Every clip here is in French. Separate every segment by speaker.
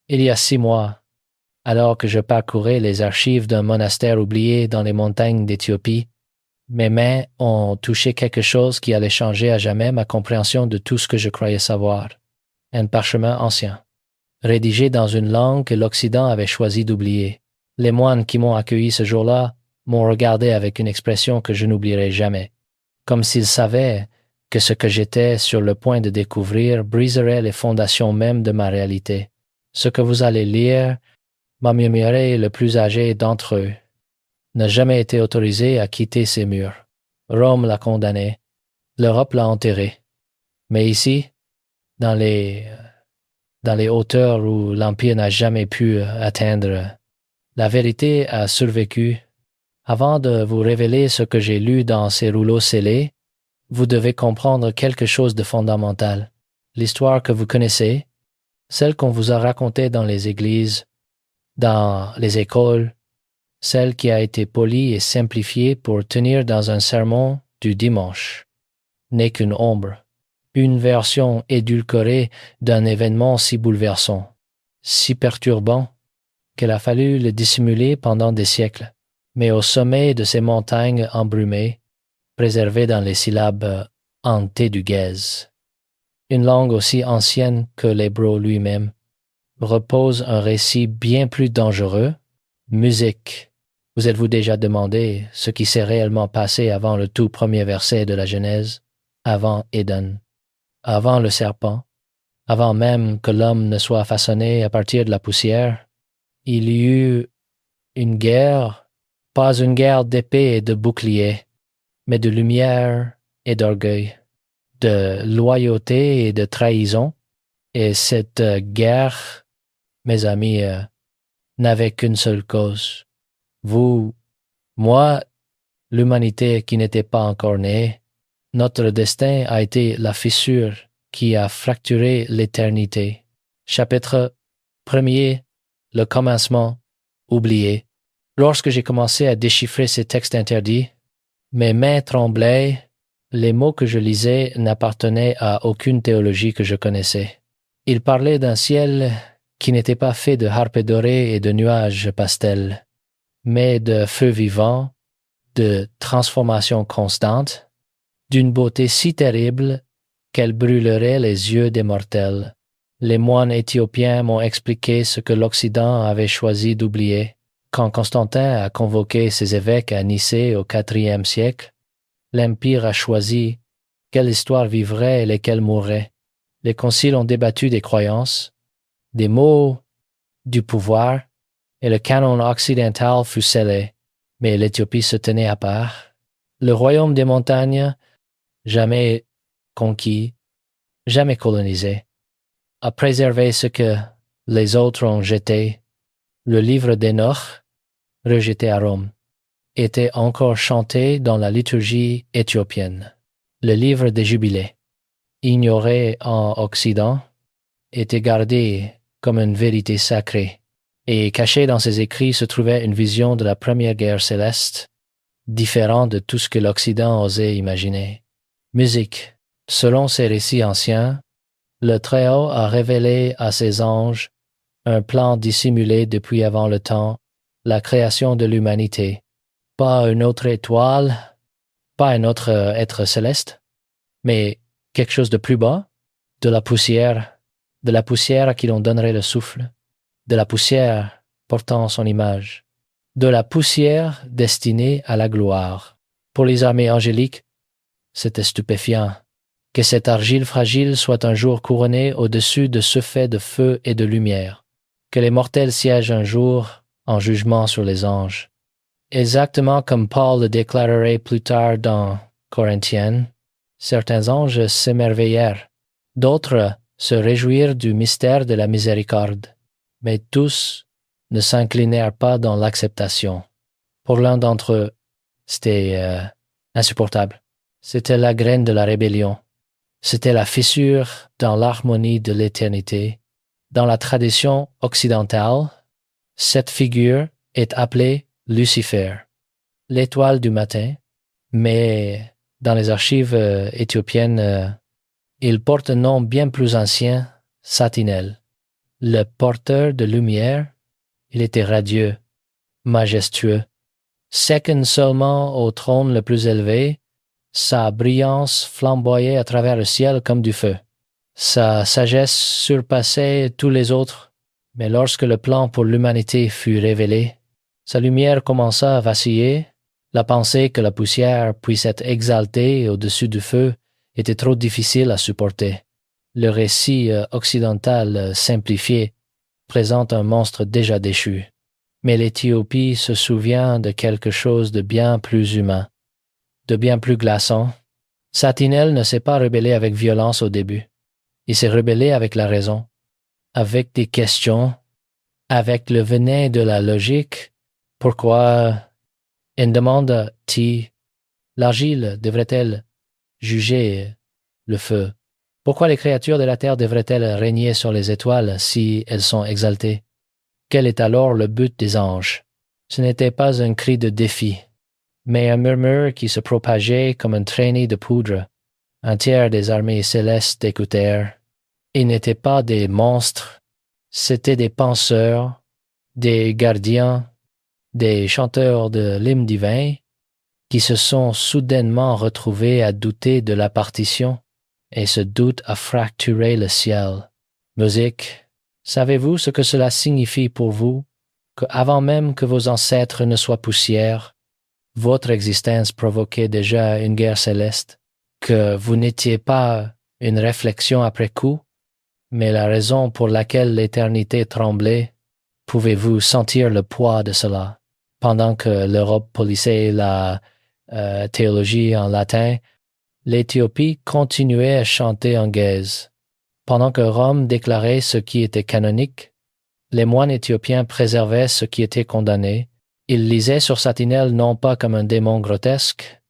Speaker 1: Il y a 6 mois, alors que je parcourais les archives d'un monastère oublié dans les montagnes d'Éthiopie, mes mains ont touché quelque chose qui allait changer à jamais ma compréhension de tout ce que je croyais savoir. Un parchemin ancien, rédigé dans une langue que l'Occident avait choisi d'oublier. Les moines qui m'ont accueilli ce jour-là m'ont regardé avec une expression que je n'oublierai jamais, comme s'ils savaient que ce que j'étais sur le point de découvrir briserait les fondations mêmes de ma réalité. Ce que vous allez lire, m'a murmuré le plus âgé d'entre eux, n'a jamais été autorisé à quitter ses murs. Rome l'a condamné, l'Europe l'a enterré. Mais ici, dans les hauteurs où l'Empire n'a jamais pu atteindre, la vérité a survécu. Avant de vous révéler ce que j'ai lu dans ces rouleaux scellés, vous devez comprendre quelque chose de fondamental. L'histoire que vous connaissez, celle qu'on vous a racontée dans les églises, dans les écoles, celle qui a été polie et simplifiée pour tenir dans un sermon du dimanche, n'est qu'une ombre, une version édulcorée d'un événement si bouleversant, si perturbant, qu'il a fallu le dissimuler pendant des siècles. Mais au sommet de ces montagnes embrumées, préservées dans les syllabes hantées du gaze, une langue aussi ancienne que l'hébreu lui-même, repose un récit bien plus dangereux, musique. Vous êtes-vous déjà demandé ce qui s'est réellement passé avant le tout premier verset de la Genèse, avant Éden, avant le serpent, avant même que l'homme ne soit façonné à partir de la poussière? Il y eut une guerre, pas une guerre d'épée et de bouclier, mais de lumière et d'orgueil, de loyauté et de trahison. Et cette guerre, mes amis, n'avait qu'une seule cause. Vous, moi, l'humanité qui n'était pas encore née, notre destin a été la fissure qui a fracturé l'éternité. Chapitre 1er, le commencement, oublié. Lorsque j'ai commencé à déchiffrer ces textes interdits, mes mains tremblaient, les mots que je lisais n'appartenaient à aucune théologie que je connaissais. Ils parlaient d'un ciel qui n'était pas fait de harpes dorées et de nuages pastels, mais de feu vivant, de transformation constante, d'une beauté si terrible qu'elle brûlerait les yeux des mortels. Les moines éthiopiens m'ont expliqué ce que l'Occident avait choisi d'oublier. Quand Constantin a convoqué ses évêques à Nicée au IVe siècle, l'Empire a choisi quelle histoire vivrait et lesquelles mourraient. Les conciles ont débattu des croyances, des mots, du pouvoir, et le canon occidental fut scellé, mais l'Éthiopie se tenait à part. Le royaume des montagnes, jamais conquis, jamais colonisé, a préservé ce que les autres ont jeté. Le livre d'Hénoch, rejeté à Rome, était encore chanté dans la liturgie éthiopienne. Le livre des Jubilés, ignoré en Occident, était gardé comme une vérité sacrée, et caché dans ses écrits se trouvait une vision de la première guerre céleste, différente de tout ce que l'Occident osait imaginer. Musique. Selon ces récits anciens, le Très-Haut a révélé à ses anges un plan dissimulé depuis avant le temps, la création de l'humanité. Pas une autre étoile, pas un autre être céleste, mais quelque chose de plus bas, de la poussière à qui l'on donnerait le souffle, de la poussière portant son image, de la poussière destinée à la gloire. Pour les armées angéliques, c'était stupéfiant. Que cette argile fragile soit un jour couronnée au-dessus de ce fait de feu et de lumière. Que les mortels siègent un jour en jugement sur les anges. Exactement comme Paul le déclarerait plus tard dans Corinthiens, certains anges s'émerveillèrent, d'autres se réjouirent du mystère de la miséricorde, mais tous ne s'inclinèrent pas dans l'acceptation. Pour l'un d'entre eux, c'était insupportable. C'était la graine de la rébellion. C'était la fissure dans l'harmonie de l'éternité. Dans la tradition occidentale, cette figure est appelée Lucifer, l'étoile du matin, mais dans les archives éthiopiennes, il porte un nom bien plus ancien, Satinel, Le porteur de lumière, il était radieux, majestueux. Second seulement au trône le plus élevé, sa brillance flamboyait à travers le ciel comme du feu. Sa sagesse surpassait tous les autres, mais lorsque le plan pour l'humanité fut révélé, sa lumière commença à vaciller. La pensée que la poussière puisse être exaltée au-dessus du feu était trop difficile à supporter. Le récit occidental simplifié présente un monstre déjà déchu. Mais l'Éthiopie se souvient de quelque chose de bien plus humain, de bien plus glaçant. Satinel ne s'est pas rebellé avec violence au début. Il s'est rebellé avec la raison, avec des questions, avec le venin de la logique. Pourquoi demande-t-il, l'argile devrait-elle juger le feu? Pourquoi les créatures de la terre devraient-elles régner sur les étoiles si elles sont exaltées? Quel est alors le but des anges? Ce n'était pas un cri de défi, mais un murmure qui se propageait comme une traînée de poudre. Un tiers des armées célestes écoutèrent. Ils n'étaient pas des monstres, c'étaient des penseurs, des gardiens, des chanteurs de l'hymne divin qui se sont soudainement retrouvés à douter de la partition, et ce doute a fracturé le ciel. Musique, savez-vous ce que cela signifie pour vous, qu'avant même que vos ancêtres ne soient poussière, votre existence provoquait déjà une guerre céleste, que vous n'étiez pas une réflexion après coup, mais la raison pour laquelle l'éternité tremblait? Pouvez-vous sentir le poids de cela? Pendant que l'Europe polissait la théologie en latin, l'Éthiopie continuait à chanter en gaze. Pendant que Rome déclarait ce qui était canonique, les moines éthiopiens préservaient ce qui était condamné. Ils lisaient sur Satinel non pas comme un démon grotesque,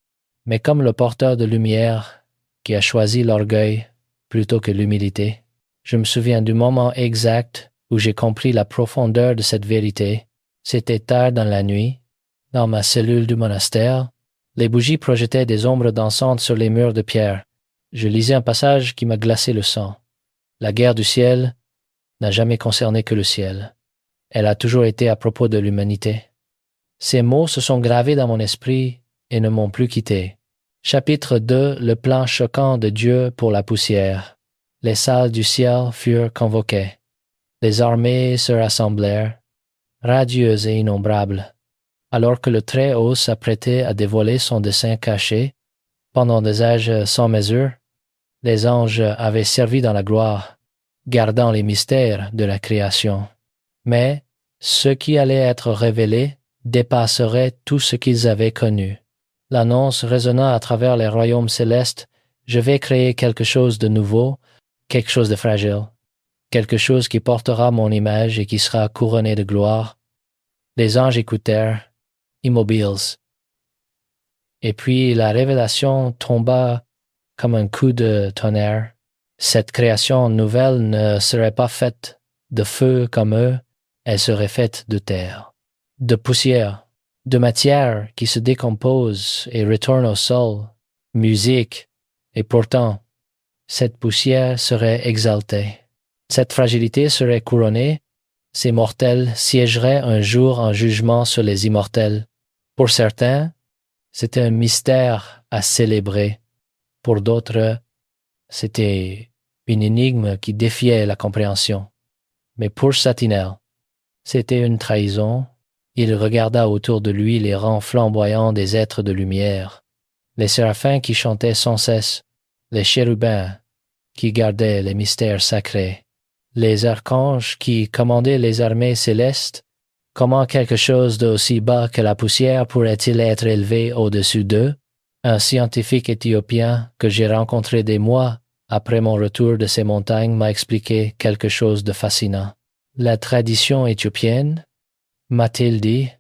Speaker 1: mais comme le porteur de lumière qui a choisi l'orgueil plutôt que l'humilité. Je me souviens du moment exact où j'ai compris la profondeur de cette vérité. C'était tard dans la nuit, dans ma cellule du monastère. Les bougies projetaient des ombres dansantes sur les murs de pierre. Je lisais un passage qui m'a glacé le sang. La guerre du ciel n'a jamais concerné que le ciel. Elle a toujours été à propos de l'humanité. Ces mots se sont gravés dans mon esprit et ne m'ont plus quitté. Chapitre 2. Le plan choquant de Dieu pour la poussière. Les salles du ciel furent convoquées. Les armées se rassemblèrent, radieuses et innombrables. Alors que le Très-Haut s'apprêtait à dévoiler son dessein caché, pendant des âges sans mesure, les anges avaient servi dans la gloire, gardant les mystères de la création. Mais ce qui allait être révélé dépasserait tout ce qu'ils avaient connu. L'annonce résonna à travers les royaumes célestes: je vais créer quelque chose de nouveau, quelque chose de fragile, quelque chose qui portera mon image et qui sera couronné de gloire. Les anges écoutèrent, immobiles. Et puis la révélation tomba comme un coup de tonnerre. Cette création nouvelle ne serait pas faite de feu comme eux, elle serait faite de terre, de poussière, de matière qui se décompose et retourne au sol, musique, et pourtant, cette poussière serait exaltée. Cette fragilité serait couronnée, ces mortels siégeraient un jour en jugement sur les immortels. Pour certains, c'était un mystère à célébrer. Pour d'autres, c'était une énigme qui défiait la compréhension. Mais pour Satinel, c'était une trahison. Il regarda autour de lui les rangs flamboyants des êtres de lumière, les séraphins qui chantaient sans cesse, les chérubins qui gardaient les mystères sacrés, les archanges qui commandaient les armées célestes. Comment quelque chose d'aussi bas que la poussière pourrait-il être élevé au-dessus d'eux? Un scientifique éthiopien que j'ai rencontré des mois après mon retour de ces montagnes m'a expliqué quelque chose de fascinant. La tradition éthiopienne, m'a-t-il dit,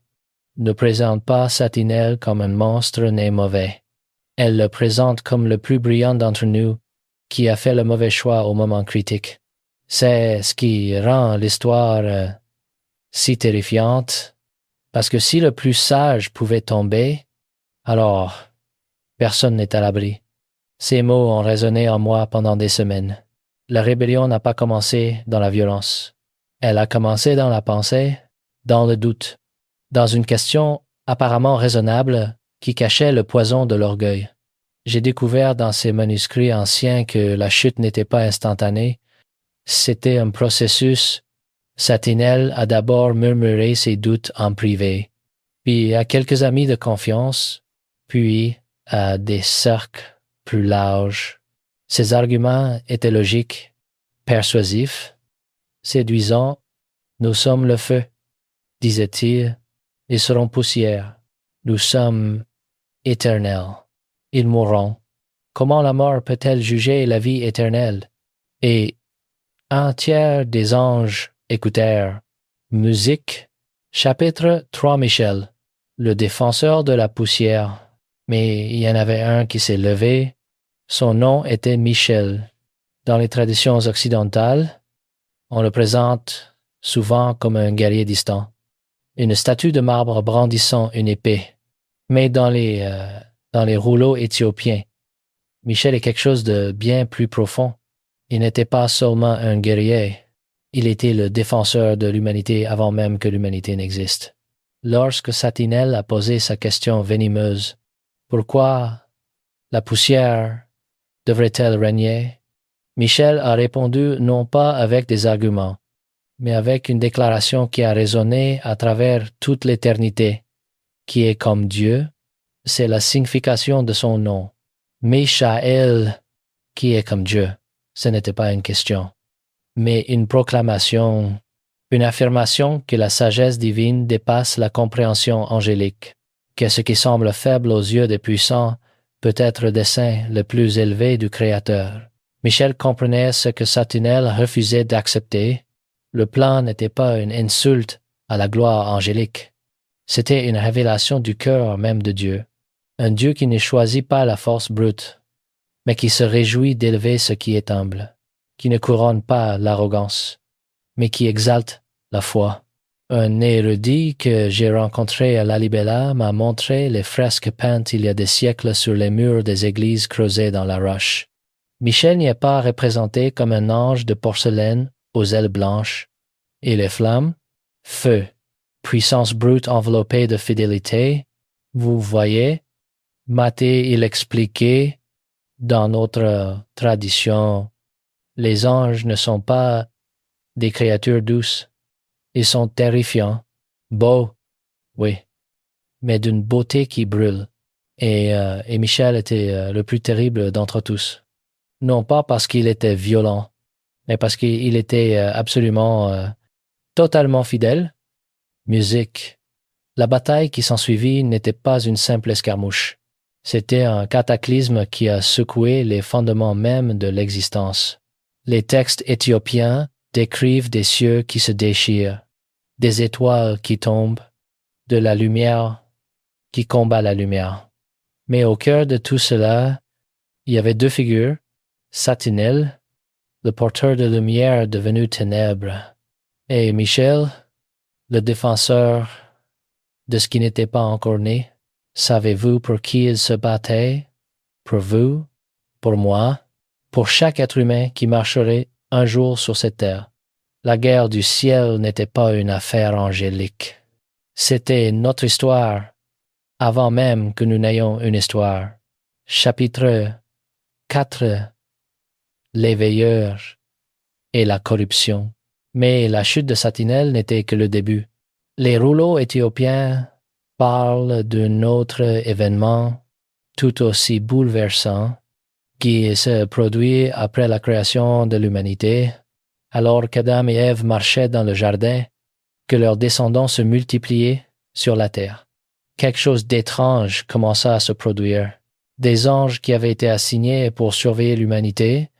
Speaker 1: ne présente pas Satinel comme un monstre né mauvais. Elle le présente comme le plus brillant d'entre nous, qui a fait le mauvais choix au moment critique. C'est ce qui rend l'histoire si terrifiante, parce que si le plus sage pouvait tomber, alors personne n'est à l'abri. Ces mots ont résonné en moi pendant des semaines. La rébellion n'a pas commencé dans la violence. Elle a commencé dans la pensée, dans le doute, dans une question apparemment raisonnable qui cachait le poison de l'orgueil. J'ai découvert dans ces manuscrits anciens que la chute n'était pas instantanée, c'était un processus. Satinel a d'abord murmuré ses doutes en privé, puis à quelques amis de confiance, puis à des cercles plus larges. Ses arguments étaient logiques, persuasifs, séduisants. Nous sommes le feu, disait-il, ils seront poussière. Nous sommes éternels. Ils mourront. Comment la mort peut-elle juger la vie éternelle? Et un tiers des anges écoutèrent. Musique, chapitre 3 Michel, le défenseur de la poussière. Mais il y en avait un qui s'est levé. Son nom était Michel. Dans les traditions occidentales, on le présente souvent comme un guerrier distant, une statue de marbre brandissant une épée. Mais dans les rouleaux éthiopiens, Michel est quelque chose de bien plus profond. Il n'était pas seulement un guerrier, il était le défenseur de l'humanité avant même que l'humanité n'existe. Lorsque Satinel a posé sa question venimeuse, pourquoi la poussière devrait-elle régner? Michel a répondu non pas avec des arguments, mais avec une déclaration qui a résonné à travers toute l'éternité, qui est comme Dieu, c'est la signification de son nom. Michaël, qui est comme Dieu, ce n'était pas une question, mais une proclamation, une affirmation que la sagesse divine dépasse la compréhension angélique, que ce qui semble faible aux yeux des puissants peut être le dessein le plus élevé du Créateur. Michel comprenait ce que Satinel refusait d'accepter. Le plan n'était pas une insulte à la gloire angélique. C'était une révélation du cœur même de Dieu. Un Dieu qui ne choisit pas la force brute, mais qui se réjouit d'élever ce qui est humble, qui ne couronne pas l'arrogance, mais qui exalte la foi. Un érudit que j'ai rencontré à Lalibela m'a montré les fresques peintes il y a des siècles sur les murs des églises creusées dans la roche. Michel n'y est pas représenté comme un ange de porcelaine aux ailes blanches. Et les flammes? Feu, puissance brute enveloppée de fidélité. Vous voyez, Matthieu, il expliquait, dans notre tradition, les anges ne sont pas des créatures douces. Ils sont terrifiants, beaux, oui, mais d'une beauté qui brûle. Et Michel était le plus terrible d'entre tous. Non pas parce qu'il était violent, mais parce qu'il était absolument, totalement fidèle. Musique. La bataille qui s'ensuivit n'était pas une simple escarmouche. C'était un cataclysme qui a secoué les fondements mêmes de l'existence. Les textes éthiopiens décrivent des cieux qui se déchirent, des étoiles qui tombent, de la lumière qui combat la lumière. Mais au cœur de tout cela, il y avait deux figures, Satinel, le porteur de lumière devenu ténèbres, et Michel, le défenseur de ce qui n'était pas encore né. Savez-vous pour qui il se battait? Pour vous, pour moi, pour chaque être humain qui marcherait un jour sur cette terre. La guerre du ciel n'était pas une affaire angélique. C'était notre histoire, avant même que nous n'ayons une histoire. Chapitre 4. Les veilleurs et la corruption. Mais la chute de Satinel n'était que le début. Les rouleaux éthiopiens parlent d'un autre événement tout aussi bouleversant qui se produit après la création de l'humanité, alors qu'Adam et Ève marchaient dans le jardin, que leurs descendants se multipliaient sur la terre. Quelque chose d'étrange commença à se produire. Des anges qui avaient été assignés pour surveiller l'humanité,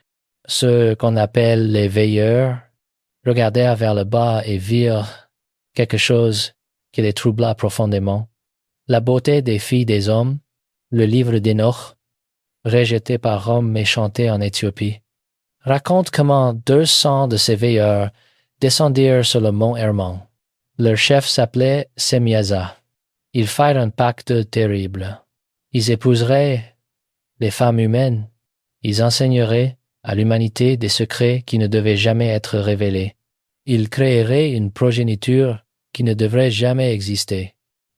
Speaker 1: ceux qu'on appelle les veilleurs, regardèrent vers le bas et virent quelque chose qui les troubla profondément. La beauté des filles des hommes, le livre d'Hénoch, rejeté par Rome et chanté en Éthiopie, raconte comment 200 de ces veilleurs descendirent sur le mont Hermon. Leur chef s'appelait Semiasa. Ils firent un pacte terrible. Ils épouseraient les femmes humaines. Ils enseigneraient à l'humanité des secrets qui ne devaient jamais être révélés. Il créerait une progéniture qui ne devrait jamais exister.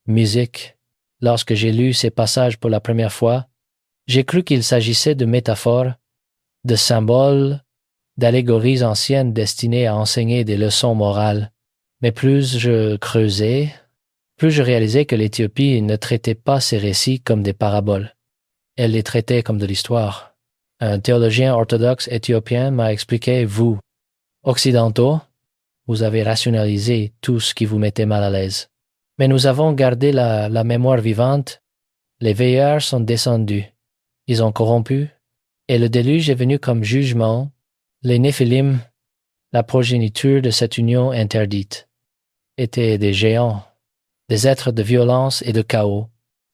Speaker 1: Musique. Lorsque j'ai lu ces passages pour la première fois, j'ai cru qu'il s'agissait de métaphores, de symboles, d'allégories anciennes destinées à enseigner des leçons morales. Mais plus je creusais, plus je réalisais que l'Éthiopie ne traitait pas ces récits comme des paraboles. Elle les traitait comme de l'histoire. Un théologien orthodoxe éthiopien m'a expliqué, vous, occidentaux, vous avez rationalisé tout ce qui vous mettait mal à l'aise. Mais nous avons gardé la mémoire vivante. Les veilleurs sont descendus. Ils ont corrompu. Et le déluge est venu comme jugement. Les Néphilim, la progéniture de cette union interdite, étaient des géants, des êtres de violence et de chaos.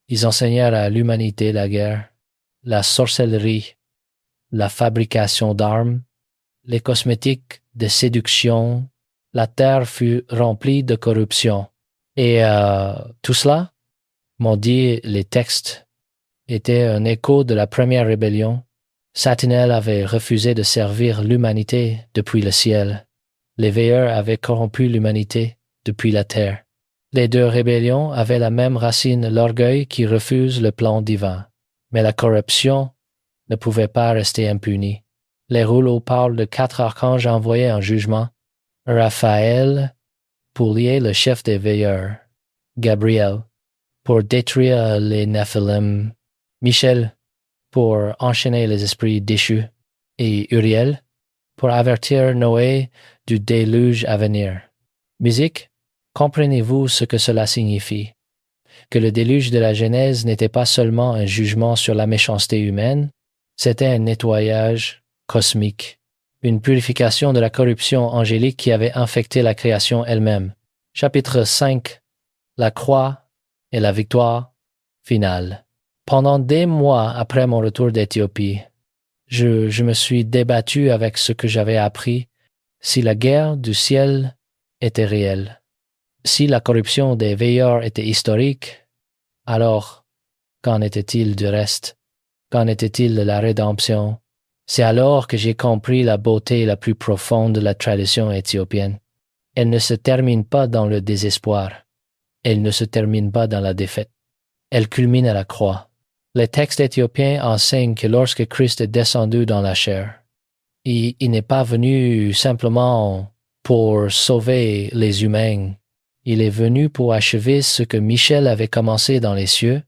Speaker 1: Ils enseignèrent à l'humanité la guerre, la sorcellerie, la fabrication d'armes, les cosmétiques de séduction. La terre fut remplie de corruption. Et tout cela, m'ont dit les textes, était un écho de la première rébellion. Satinel avait refusé de servir l'humanité depuis le ciel. Les veilleurs avaient corrompu l'humanité depuis la terre. Les deux rébellions avaient la même racine, l'orgueil qui refuse le plan divin. Mais la corruption ne pouvait pas rester impunie. Les rouleaux parlent de 4 archanges envoyés en jugement. Raphaël, pour lier le chef des veilleurs. Gabriel, pour détruire les Néphilim. Michel, pour enchaîner les esprits déchus. Et Uriel, pour avertir Noé du déluge à venir. Musique, comprenez-vous ce que cela signifie? Que le déluge de la Genèse n'était pas seulement un jugement sur la méchanceté humaine, c'était un nettoyage cosmique, une purification de la corruption angélique qui avait infecté la création elle-même. Chapitre 5. La croix et la victoire finale. Pendant des mois après mon retour d'Éthiopie, je me suis débattu avec ce que j'avais appris, si la guerre du ciel était réelle. Si la corruption des veilleurs était historique, alors qu'en était-il du reste? Qu'en était-il de la rédemption? C'est alors que j'ai compris la beauté la plus profonde de la tradition éthiopienne. Elle ne se termine pas dans le désespoir. Elle ne se termine pas dans la défaite. Elle culmine à la croix. Les textes éthiopiens enseignent que lorsque Christ est descendu dans la chair, il n'est pas venu simplement pour sauver les humains. Il est venu pour achever ce que Michel avait commencé dans les cieux.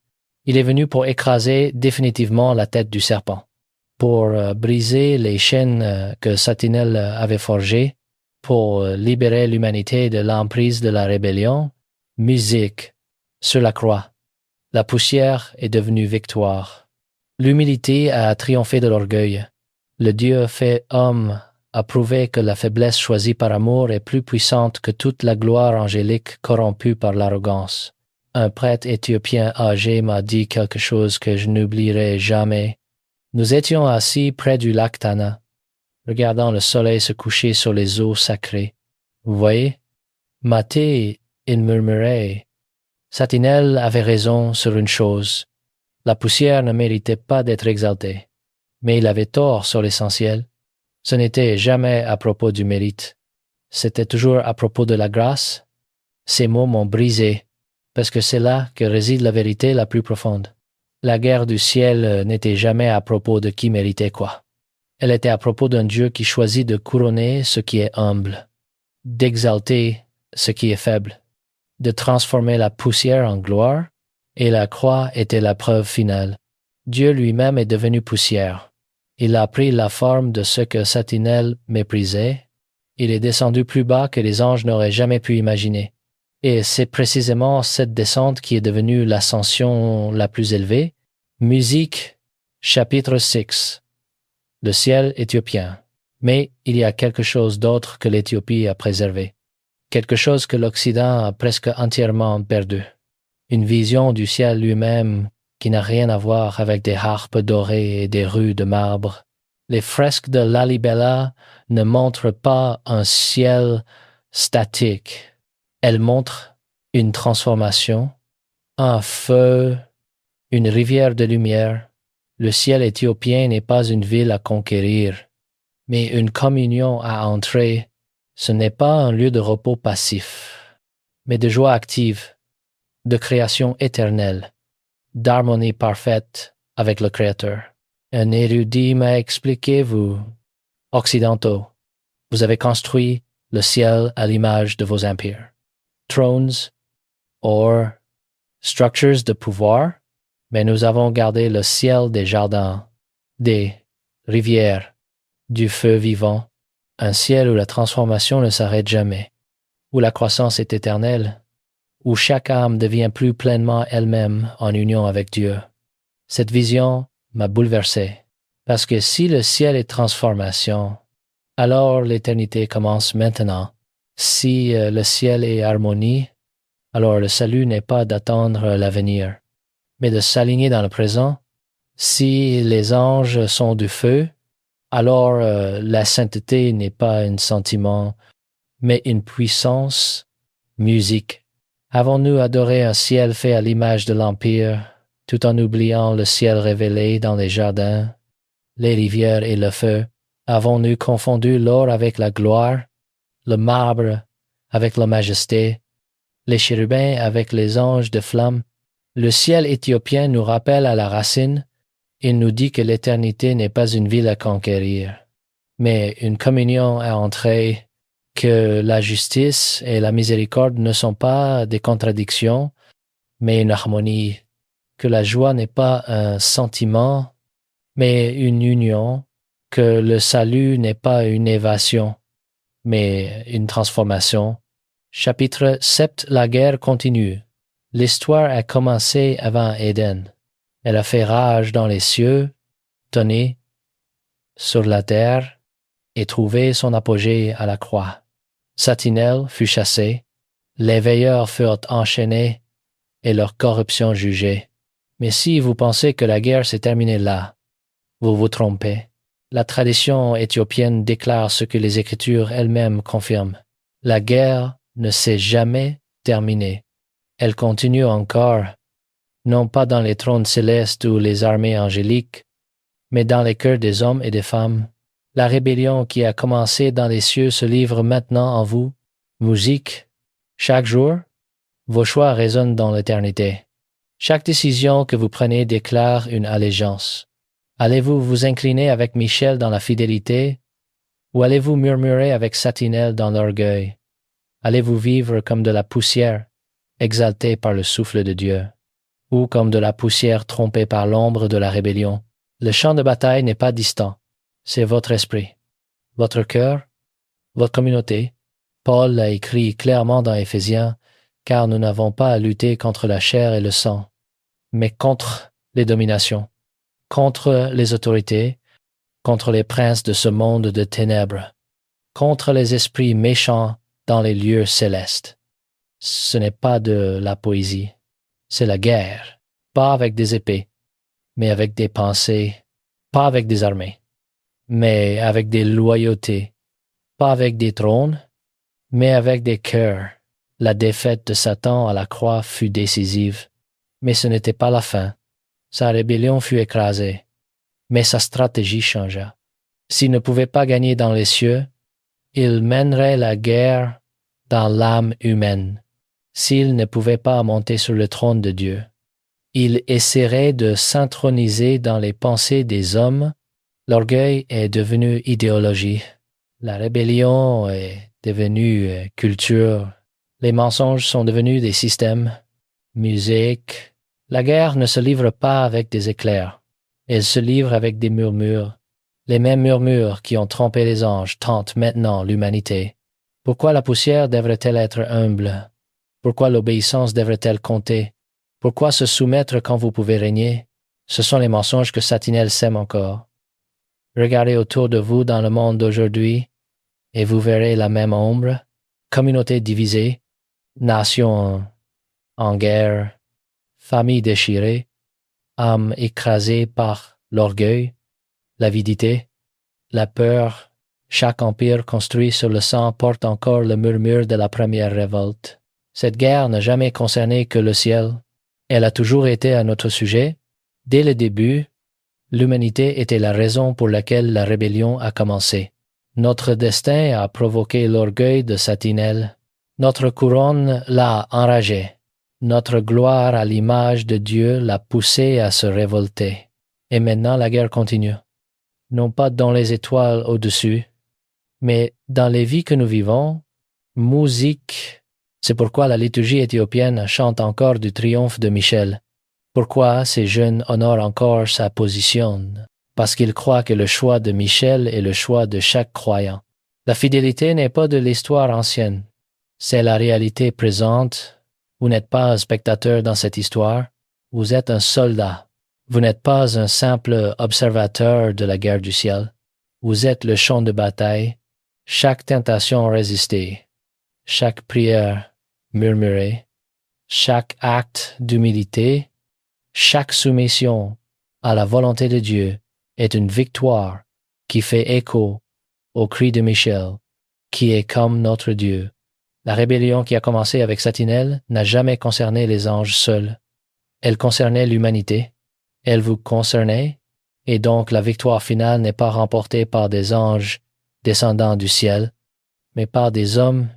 Speaker 1: Il est venu pour écraser définitivement la tête du serpent, pour briser les chaînes que Satinel avait forgées, pour libérer l'humanité de l'emprise de la rébellion. Musique, sur la croix. La poussière est devenue victoire. L'humilité a triomphé de l'orgueil. Le Dieu fait homme a prouvé que la faiblesse choisie par amour est plus puissante que toute la gloire angélique corrompue par l'arrogance. Un prêtre éthiopien âgé m'a dit quelque chose que je n'oublierai jamais. Nous étions assis près du lac Tana, regardant le soleil se coucher sur les eaux sacrées. Vous voyez, Mathé, il murmurait. Satinel avait raison sur une chose. La poussière ne méritait pas d'être exaltée. Mais il avait tort sur l'essentiel. Ce n'était jamais à propos du mérite. C'était toujours à propos de la grâce. Ces mots m'ont brisé, parce que c'est là que réside la vérité la plus profonde. La guerre du ciel n'était jamais à propos de qui méritait quoi. Elle était à propos d'un Dieu qui choisit de couronner ce qui est humble, d'exalter ce qui est faible, de transformer la poussière en gloire, et la croix était la preuve finale. Dieu lui-même est devenu poussière. Il a pris la forme de ce que Satinel méprisait. Il est descendu plus bas que les anges n'auraient jamais pu imaginer. Et c'est précisément cette descente qui est devenue l'ascension la plus élevée. Musique, chapitre 6. Le ciel éthiopien. Mais il y a quelque chose d'autre que l'Éthiopie a préservé. Quelque chose que l'Occident a presque entièrement perdu. Une vision du ciel lui-même qui n'a rien à voir avec des harpes dorées et des rues de marbre. Les fresques de Lalibela ne montrent pas un ciel statique. Elles montrent une transformation, un feu, une rivière de lumière. Le ciel éthiopien n'est pas une ville à conquérir, mais une communion à entrer Ce n'est pas un lieu de repos passif, mais de joie active, de création éternelle, d'harmonie parfaite avec le Créateur. Un érudit m'a expliqué, vous, occidentaux, vous avez construit le ciel à l'image de vos empires. Thrones, or structures de pouvoir, mais nous avons gardé le ciel des jardins, des rivières, du feu vivant, un ciel où la transformation ne s'arrête jamais, où la croissance est éternelle, où chaque âme devient plus pleinement elle-même en union avec Dieu. Cette vision m'a bouleversé, parce que si le ciel est transformation, alors l'éternité commence maintenant. Si le ciel est harmonie, alors le salut n'est pas d'attendre l'avenir, mais de s'aligner dans le présent. Si les anges sont du feu, alors la sainteté n'est pas un sentiment, mais une puissance, musique. Avons-nous adoré un ciel fait à l'image de l'Empire, tout en oubliant le ciel révélé dans les jardins, les rivières et le feu? Avons-nous confondu l'or avec la gloire, le marbre avec la majesté, les chérubins avec les anges de flamme? Le ciel éthiopien nous rappelle à la racine. Il nous dit que l'éternité n'est pas une ville à conquérir, mais une communion à entrer, que la justice et la miséricorde ne sont pas des contradictions, mais une harmonie, que la joie n'est pas un sentiment, mais une union, que le salut n'est pas une évasion, mais une transformation. Chapitre 7. La guerre continue. L'histoire a commencé avant Éden. Elle a fait rage dans les cieux, tonné sur la terre et trouvé son apogée à la croix. Satinel fut chassé, les veilleurs furent enchaînés et leur corruption jugée. Mais si vous pensez que la guerre s'est terminée là, vous vous trompez. La tradition éthiopienne déclare ce que les Écritures elles-mêmes confirment. La guerre ne s'est jamais terminée. Elle continue encore, non pas dans les trônes célestes ou les armées angéliques, mais dans les cœurs des hommes et des femmes. La rébellion qui a commencé dans les cieux se livre maintenant en vous. Musique, chaque jour, vos choix résonnent dans l'éternité. Chaque décision que vous prenez déclare une allégeance. Allez-vous vous incliner avec Michel dans la fidélité, ou allez-vous murmurer avec Satinel dans l'orgueil? Allez-vous vivre comme de la poussière, exalté par le souffle de Dieu, ou comme de la poussière trompée par l'ombre de la rébellion? Le champ de bataille n'est pas distant, c'est votre esprit, votre cœur, votre communauté. Paul l'a écrit clairement dans Éphésiens, car nous n'avons pas à lutter contre la chair et le sang, mais contre les dominations, contre les autorités, contre les princes de ce monde de ténèbres, contre les esprits méchants dans les lieux célestes. Ce n'est pas de la poésie, c'est la guerre, pas avec des épées, mais avec des pensées, pas avec des armées, mais avec des loyautés, pas avec des trônes, mais avec des cœurs. La défaite de Satan à la croix fut décisive, mais ce n'était pas la fin. Sa rébellion fut écrasée, mais sa stratégie changea. S'il ne pouvait pas gagner dans les cieux, il mènerait la guerre dans l'âme humaine. S'il ne pouvait pas monter sur le trône de Dieu, il essaierait de s'introniser dans les pensées des hommes. L'orgueil est devenu idéologie. La rébellion est devenue culture. Les mensonges sont devenus des systèmes. Musique. La guerre ne se livre pas avec des éclairs. Elle se livre avec des murmures. Les mêmes murmures qui ont trompé les anges tentent maintenant l'humanité. Pourquoi la poussière devrait-elle être humble? Pourquoi l'obéissance devrait-elle compter? Pourquoi se soumettre quand vous pouvez régner? Ce sont les mensonges que Satinel sème encore. Regardez autour de vous dans le monde d'aujourd'hui et vous verrez la même ombre, communauté divisée, nation en guerre, famille déchirée, âme écrasée par l'orgueil, l'avidité, la peur. Chaque empire construit sur le sang porte encore le murmure de la première révolte. Cette guerre n'a jamais concerné que le ciel. Elle a toujours été à notre sujet. Dès le début, l'humanité était la raison pour laquelle la rébellion a commencé. Notre destin a provoqué l'orgueil de Satinel. Notre couronne l'a enragé. Notre gloire à l'image de Dieu l'a poussé à se révolter. Et maintenant la guerre continue. Non pas dans les étoiles au-dessus, mais dans les vies que nous vivons, musique. C'est pourquoi la liturgie éthiopienne chante encore du triomphe de Michel. Pourquoi ces jeunes honorent encore sa position? Parce qu'ils croient que le choix de Michel est le choix de chaque croyant. La fidélité n'est pas de l'histoire ancienne, c'est la réalité présente. Vous n'êtes pas un spectateur dans cette histoire, vous êtes un soldat. Vous n'êtes pas un simple observateur de la guerre du ciel. Vous êtes le champ de bataille, chaque tentation résistée, chaque prière murmurée, chaque acte d'humilité, chaque soumission à la volonté de Dieu est une victoire qui fait écho au cri de Michel, qui est comme notre Dieu. La rébellion qui a commencé avec Satinel n'a jamais concerné les anges seuls. Elle concernait l'humanité. Elle vous concernait, et donc la victoire finale n'est pas remportée par des anges descendant du ciel, mais par des hommes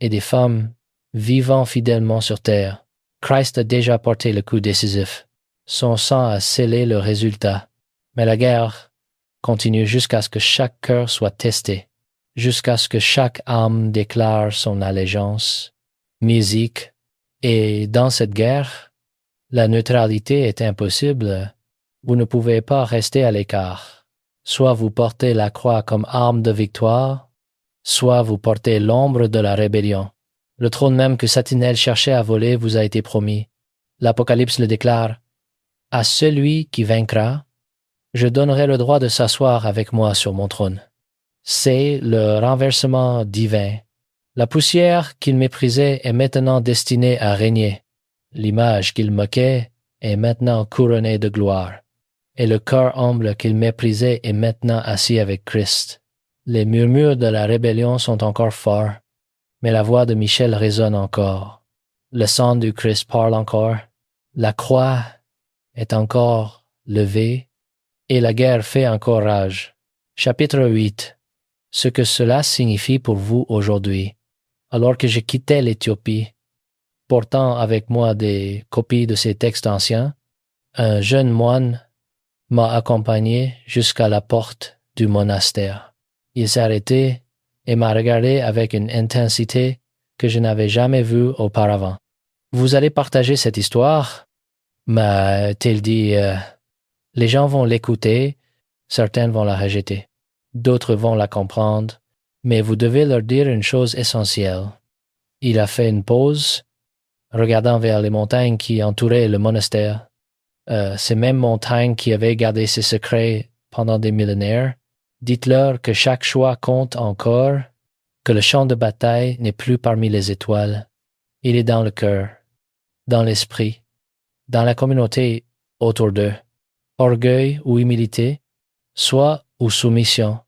Speaker 1: et des femmes vivant fidèlement sur terre. Christ a déjà porté le coup décisif. Son sang a scellé le résultat. Mais la guerre continue jusqu'à ce que chaque cœur soit testé, jusqu'à ce que chaque âme déclare son allégeance, musique. Et dans cette guerre, la neutralité est impossible. Vous ne pouvez pas rester à l'écart. Soit vous portez la croix comme arme de victoire, soit vous portez l'ombre de la rébellion. Le trône même que Satinel cherchait à voler vous a été promis. L'Apocalypse le déclare. À celui qui vaincra, je donnerai le droit de s'asseoir avec moi sur mon trône. C'est le renversement divin. La poussière qu'il méprisait est maintenant destinée à régner. L'image qu'il moquait est maintenant couronnée de gloire. Et le cœur humble qu'il méprisait est maintenant assis avec Christ. Les murmures de la rébellion sont encore forts, mais la voix de Michel résonne encore. Le sang du Christ parle encore. La croix est encore levée et la guerre fait encore rage. Chapitre 8. Ce que cela signifie pour vous aujourd'hui. Alors que je quittais l'Éthiopie, portant avec moi des copies de ces textes anciens, un jeune moine m'a accompagné jusqu'à la porte du monastère. Il s'est arrêté et m'a regardé avec une intensité que je n'avais jamais vue auparavant. « Vous allez partager cette histoire ?» m'a-t-il dit. Les gens vont l'écouter, certains vont la rejeter, d'autres vont la comprendre, mais vous devez leur dire une chose essentielle. » Il a fait une pause, regardant vers les montagnes qui entouraient le monastère. Ces mêmes montagnes qui avaient gardé ses secrets pendant des millénaires. Dites-leur que chaque choix compte encore, que le champ de bataille n'est plus parmi les étoiles. Il est dans le cœur, dans l'esprit, dans la communauté autour d'eux. Orgueil ou humilité, soi ou soumission,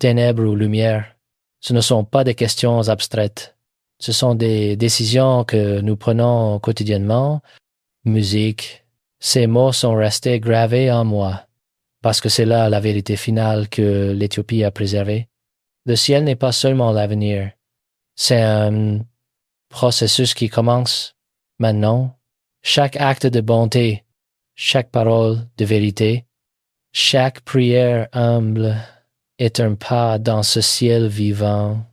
Speaker 1: ténèbres ou lumière, ce ne sont pas des questions abstraites. Ce sont des décisions que nous prenons quotidiennement. Musique, ces mots sont restés gravés en moi, parce que c'est là la vérité finale que l'Éthiopie a préservée. Le ciel n'est pas seulement l'avenir, c'est un processus qui commence maintenant. Chaque acte de bonté, chaque parole de vérité, chaque prière humble est un pas dans ce ciel vivant,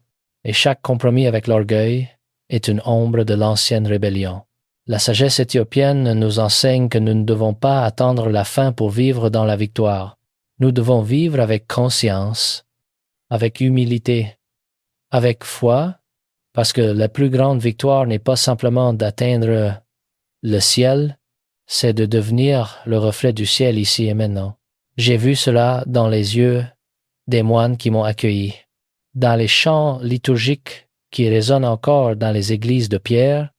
Speaker 1: et chaque compromis avec l'orgueil est une ombre de l'ancienne rébellion. La sagesse éthiopienne nous enseigne que nous ne devons pas attendre la fin pour vivre dans la victoire. Nous devons vivre avec conscience, avec humilité, avec foi, parce que la plus grande victoire n'est pas simplement d'atteindre le ciel, c'est de devenir le reflet du ciel ici et maintenant. J'ai vu cela dans les yeux des moines qui m'ont accueilli, dans les chants liturgiques qui résonnent encore dans les églises de pierre,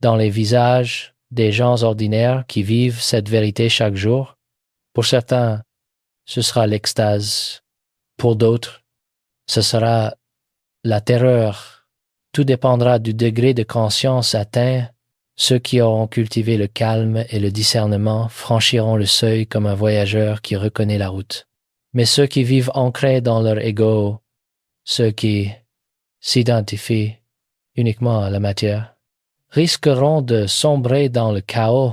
Speaker 1: dans les visages des gens ordinaires qui vivent cette vérité chaque jour. Pour certains, ce sera l'extase. Pour d'autres, ce sera la terreur. Tout dépendra du degré de conscience atteint. Ceux qui auront cultivé le calme et le discernement franchiront le seuil comme un voyageur qui reconnaît la route. Mais ceux qui vivent ancrés dans leur ego ceux qui s'identifient uniquement à la matière, risqueront de sombrer dans le chaos.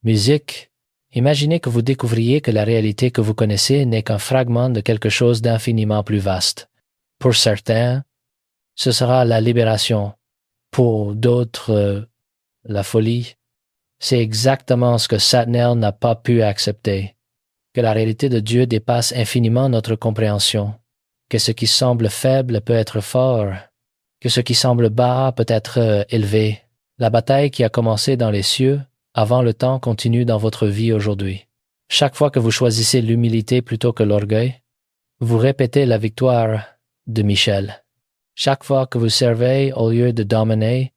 Speaker 1: Musique, imaginez que vous découvriez que la réalité que vous connaissez n'est qu'un fragment de quelque chose d'infiniment plus vaste. Pour certains, ce sera la libération. Pour d'autres, la folie. C'est exactement ce que Satnel n'a pas pu accepter, que la réalité de Dieu dépasse infiniment notre compréhension, que ce qui semble faible peut être fort, que ce qui semble bas peut être élevé. La bataille qui a commencé dans les cieux avant le temps continue dans votre vie aujourd'hui. Chaque fois que vous choisissez l'humilité plutôt que l'orgueil, vous répétez la victoire de Michel. Chaque fois que vous servez au lieu de dominer,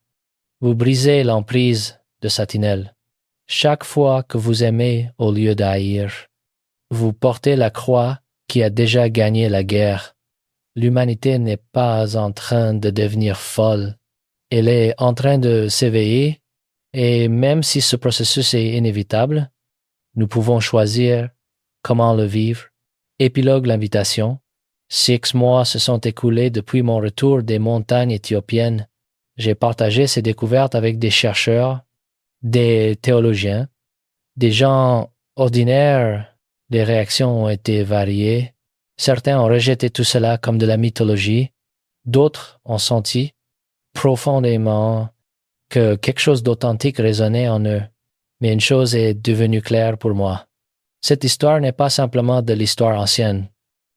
Speaker 1: vous brisez l'emprise de Satinel. Chaque fois que vous aimez au lieu d'haïr, vous portez la croix qui a déjà gagné la guerre. L'humanité n'est pas en train de devenir folle. Elle est en train de s'éveiller, et même si ce processus est inévitable, nous pouvons choisir comment le vivre. Épilogue l'invitation. 6 mois se sont écoulés depuis mon retour des montagnes éthiopiennes. J'ai partagé ces découvertes avec des chercheurs, des théologiens, des gens ordinaires. Les réactions ont été variées. Certains ont rejeté tout cela comme de la mythologie. D'autres ont senti profondément que quelque chose d'authentique résonnait en eux. Mais une chose est devenue claire pour moi. Cette histoire n'est pas simplement de l'histoire ancienne.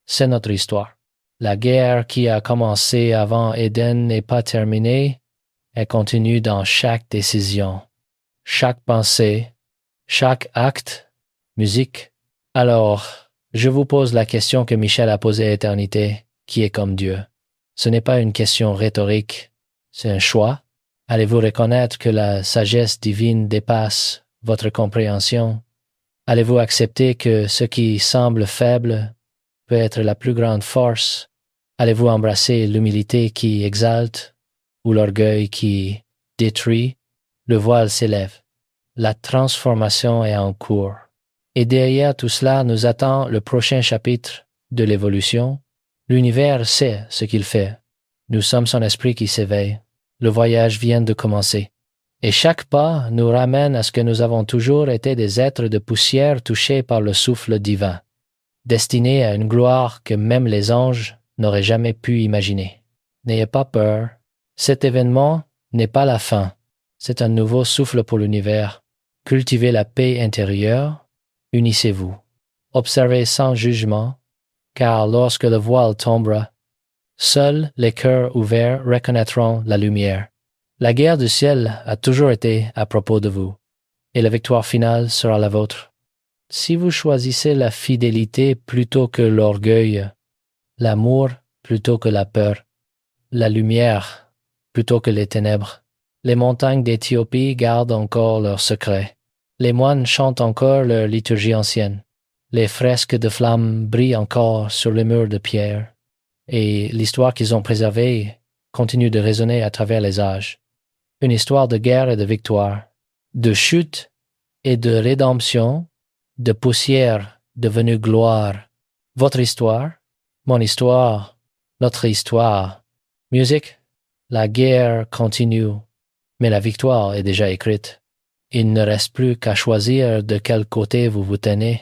Speaker 1: C'est notre histoire. La guerre qui a commencé avant Éden n'est pas terminée. Elle continue dans chaque décision, chaque pensée, chaque acte, musique. Alors, je vous pose la question que Michel a posée à l'éternité, qui est comme Dieu. Ce n'est pas une question rhétorique, c'est un choix. Allez-vous reconnaître que la sagesse divine dépasse votre compréhension? Allez-vous accepter que ce qui semble faible peut être la plus grande force? Allez-vous embrasser l'humilité qui exalte ou l'orgueil qui détruit? Le voile s'élève. La transformation est en cours. Et derrière tout cela nous attend le prochain chapitre de l'évolution. L'univers sait ce qu'il fait. Nous sommes son esprit qui s'éveille. Le voyage vient de commencer. Et chaque pas nous ramène à ce que nous avons toujours été des êtres de poussière touchés par le souffle divin, destinés à une gloire que même les anges n'auraient jamais pu imaginer. N'ayez pas peur. Cet événement n'est pas la fin. C'est un nouveau souffle pour l'univers. Cultivez la paix intérieure. Unissez-vous. Observez sans jugement, car lorsque le voile tombera, seuls les cœurs ouverts reconnaîtront la lumière. La guerre du ciel a toujours été à propos de vous, et la victoire finale sera la vôtre. Si vous choisissez la fidélité plutôt que l'orgueil, l'amour plutôt que la peur, la lumière plutôt que les ténèbres, les montagnes d'Éthiopie gardent encore leurs secrets. Les moines chantent encore leur liturgie ancienne. Les fresques de flammes brillent encore sur les murs de pierre, et l'histoire qu'ils ont préservée continue de résonner à travers les âges. Une histoire de guerre et de victoire, de chute et de rédemption, de poussière devenue gloire. Votre histoire, mon histoire, notre histoire. Musique, la guerre continue, mais la victoire est déjà écrite. Il ne reste plus qu'à choisir de quel côté vous vous tenez.